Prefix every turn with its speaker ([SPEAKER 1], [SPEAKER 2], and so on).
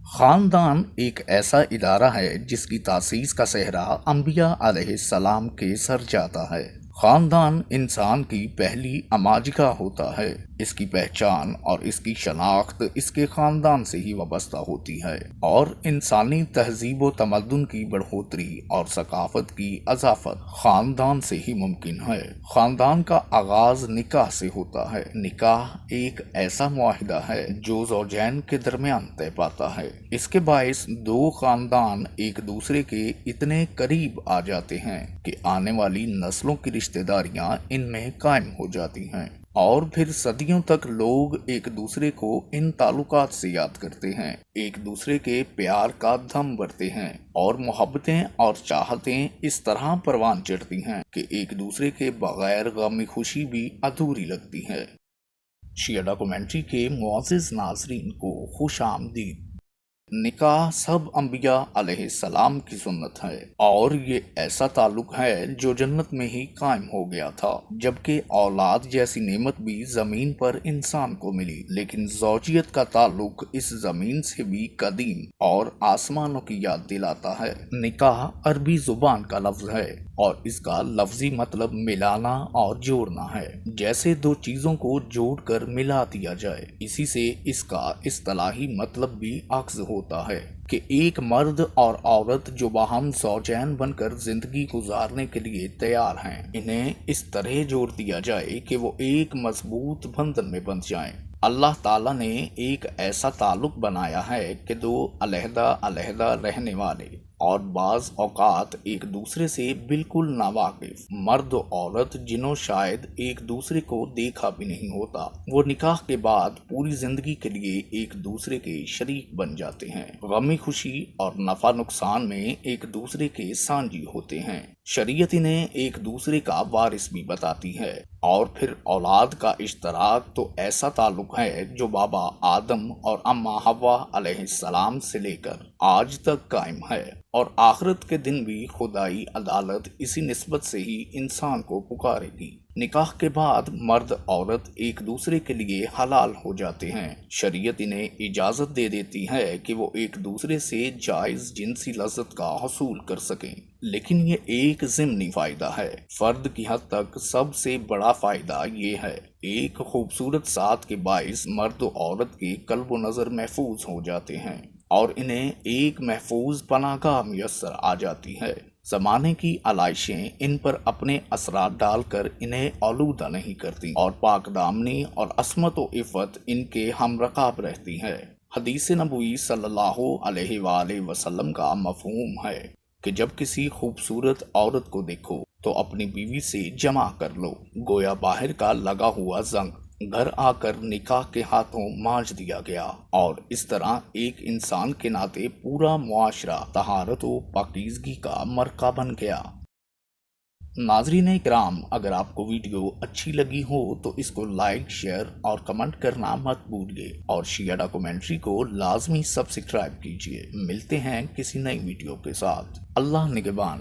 [SPEAKER 1] خاندان ایک ایسا ادارہ ہے جس کی تاسیس کا صحرا انبیاء علیہ السلام کے سر جاتا ہے۔ خاندان انسان کی پہلی اماجگاہ ہوتا ہے۔ اس کی پہچان اور اس کی شناخت اس کے خاندان سے ہی وابستہ ہوتی ہے اور انسانی تہذیب و تمدن کی بڑھوتری اور ثقافت کی اضافت خاندان سے ہی ممکن ہے۔ خاندان کا آغاز نکاح سے ہوتا ہے۔ نکاح ایک ایسا معاہدہ ہے جو زوجین کے درمیان طے پاتا ہے۔ اس کے باعث دو خاندان ایک دوسرے کے اتنے قریب آ جاتے ہیں کہ آنے والی نسلوں کی رشتہ داریاں ان میں قائم ہو جاتی ہیں اور پھر صدیوں تک لوگ ایک دوسرے کو ان تعلقات سے یاد کرتے ہیں، ایک دوسرے کے پیار کا دم بھرتے ہیں اور محبتیں اور چاہتیں اس طرح پروان چڑھتی ہیں کہ ایک دوسرے کے بغیر غم خوشی بھی ادھوری لگتی ہے۔ شیعہ ڈاکومنٹری کے معزز ناظرین کو خوش آمدید۔ نکاح سب انبیاء علیہ السلام کی سنت ہے اور یہ ایسا تعلق ہے جو جنت میں ہی قائم ہو گیا تھا، جبکہ اولاد جیسی نعمت بھی زمین پر انسان کو ملی، لیکن زوجیت کا تعلق اس زمین سے بھی قدیم اور آسمانوں کی یاد دلاتا ہے۔ نکاح عربی زبان کا لفظ ہے اور اس کا لفظی مطلب ملانا اور جوڑنا ہے، جیسے دو چیزوں کو جوڑ کر ملا دیا جائے۔ اسی سے اس کا اصطلاحی مطلب بھی عکس ہوتا ہے کہ ایک مرد اور عورت جو باہم زوجین بن کر زندگی گزارنے کے لیے تیار ہیں، انہیں اس طرح جوڑ دیا جائے کہ وہ ایک مضبوط بندھن میں بندھ جائیں۔ اللہ تعالیٰ نے ایک ایسا تعلق بنایا ہے کہ دو علیحدہ علیحدہ رہنے والے اور بعض اوقات ایک دوسرے سے بالکل ناواقف مرد و عورت جنہوں شاید ایک دوسرے کو دیکھا بھی نہیں ہوتا، وہ نکاح کے بعد پوری زندگی کے لیے ایک دوسرے کے شریک بن جاتے ہیں، غمی خوشی اور نفع نقصان میں ایک دوسرے کے سانجی ہوتے ہیں۔ شریعت انہیں ایک دوسرے کا وارث بھی بتاتی ہے۔ اور پھر اولاد کا اشتراک تو ایسا تعلق ہے جو بابا آدم اور اماں حوا علیہ السلام سے لے کر آج تک قائم ہے، اور آخرت کے دن بھی خدائی عدالت اسی نسبت سے ہی انسان کو پکارے گی۔ نکاح کے بعد مرد عورت ایک دوسرے کے لیے حلال ہو جاتے ہیں۔ شریعت انہیں اجازت دے دیتی ہے کہ وہ ایک دوسرے سے جائز جنسی لذت کا حصول کر سکیں، لیکن یہ ایک ضمنی فائدہ ہے۔ فرد کی حد تک سب سے بڑا فائدہ یہ ہے، ایک خوبصورت ساتھ کے باعث مرد و عورت کے قلب و نظر محفوظ ہو جاتے ہیں اور انہیں ایک محفوظ پناہ گاہ میسر آ جاتی ہے۔ زمانے کی علائشیں ان پر اپنے اثرات ڈال کر انہیں آلودہ نہیں کرتی اور پاک دامنی اور عصمت و عفت ان کے ہم رکاب رہتی ہے۔ حدیث نبوی صلی اللہ علیہ وآلہ وسلم کا مفہوم ہے کہ جب کسی خوبصورت عورت کو دیکھو تو اپنی بیوی سے جمع کر لو، گویا باہر کا لگا ہوا زنگ گھر آ کر نکاح کے ہاتھوں مانجھ دیا گیا، اور اس طرح ایک انسان کے ناطے پورا معاشرہ طہارت و پاکیزگی کا مرکہ بن گیا۔ ناظرین کرام، اگر آپ کو ویڈیو اچھی لگی ہو تو اس کو لائک، شیئر اور کمنٹ کرنا مت بھولیے، اور شیعہ ڈاکومنٹری کو لازمی سبسکرائب کیجیے۔ ملتے ہیں کسی نئی ویڈیو کے ساتھ۔ اللہ نگہبان۔